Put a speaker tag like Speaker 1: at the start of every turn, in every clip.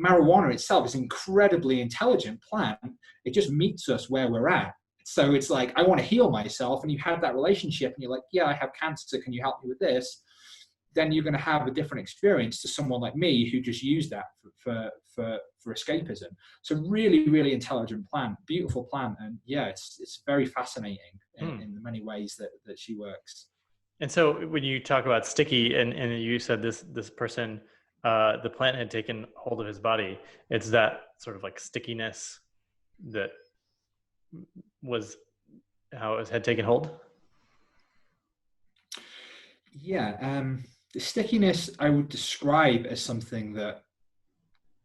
Speaker 1: marijuana itself is an incredibly intelligent plant. It just meets us where we're at. So it's like, I want to heal myself, and you have that relationship and you're like, yeah, I have cancer, can you help me with this? Then you're going to have a different experience to someone like me who just used that for escapism. So really, really intelligent plant, beautiful plant. And yeah, it's very fascinating in the many ways that she works.
Speaker 2: And so when you talk about sticky, and you said this person, the plant had taken hold of his body, it's that sort of like stickiness that was how it had taken hold?
Speaker 1: Yeah, the stickiness I would describe as something that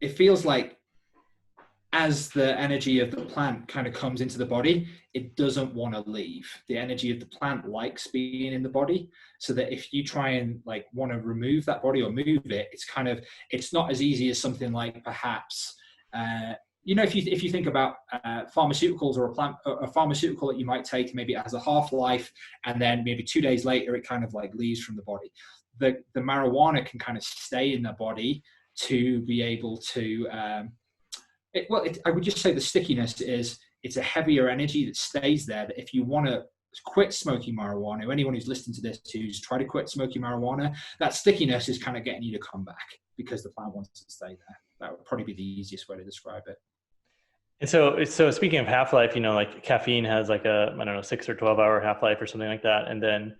Speaker 1: it feels like as the energy of the plant kind of comes into the body, it doesn't want to leave. The energy of the plant likes being in the body, so that if you try and like want to remove that body or move it, it's not as easy as something like perhaps, if you think about pharmaceuticals, or a pharmaceutical that you might take, maybe it has a half-life, and then maybe 2 days later it kind of like leaves from the body. The marijuana can kind of stay in the body to be able to, I would just say the stickiness it's a heavier energy that stays there, that if you want to quit smoking marijuana, anyone who's listening to this who's tried to quit smoking marijuana, that stickiness is kind of getting you to come back because the plant wants to stay there. That would probably be the easiest way to describe it.
Speaker 2: And so speaking of half-life, like caffeine has like a, 6 or 12 hour half-life or something like that. And then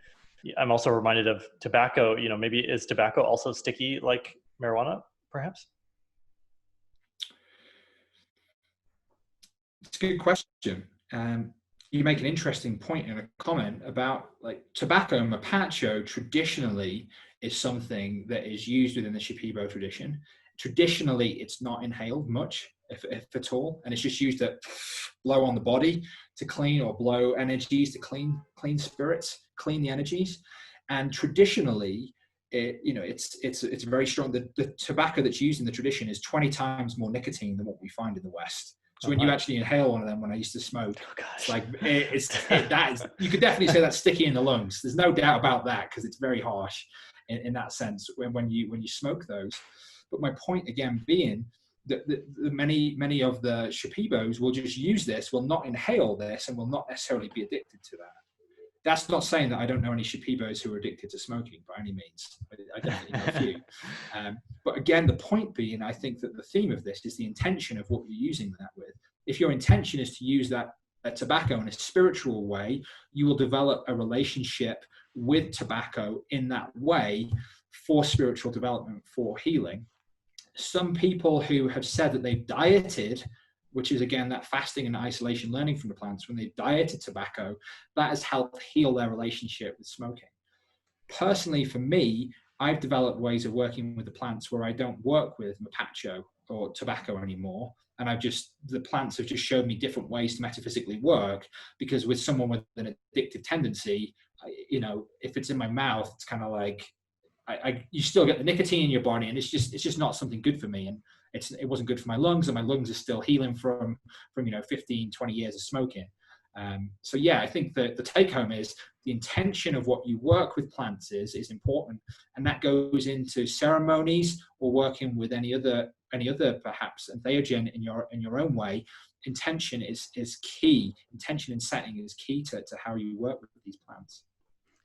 Speaker 2: I'm also reminded of tobacco, maybe is tobacco also sticky like marijuana, perhaps?
Speaker 1: It's a good question. You make an interesting point in a comment about like tobacco. Mapacho traditionally is something that is used within the Shipibo tradition. Traditionally, it's not inhaled much, if at all, and it's just used to blow on the body to clean, or blow energies to clean spirits, clean the energies. And traditionally, it's very strong. The tobacco that's used in the tradition is 20 times more nicotine than what we find in the West. So when you actually inhale one of them, when I used to smoke, it's like you could definitely say that's sticky in the lungs. There's no doubt about that, because it's very harsh in that sense when you smoke those. But my point again being that the many of the Shipibos will just use this, will not inhale this, and will not necessarily be addicted to that. That's not saying that I don't know any Shipibos who are addicted to smoking by any means. I definitely know a few. But again, the point being, I think that the theme of this is the intention of what you're using that with. If your intention is to use that tobacco in a spiritual way, you will develop a relationship with tobacco in that way for spiritual development, for healing. Some people who have said that they've dieted, which is again that fasting and isolation learning from the plants, when they've dieted tobacco, that has helped heal their relationship with smoking. Personally, for me, I've developed ways of working with the plants where I don't work with mapacho or tobacco anymore. And the plants have just showed me different ways to metaphysically work, because with someone with an addictive tendency, if it's in my mouth, it's kind of like, you still get the nicotine in your body, and it's just not something good for me. And it wasn't good for my lungs, and my lungs are still healing from 15, 20 years of smoking. So yeah, I think that the take home is the intention of what you work with plants is important, and that goes into ceremonies or working with any other perhaps entheogen in your own way. Intention is key. Intention and setting is key to how you work with these plants.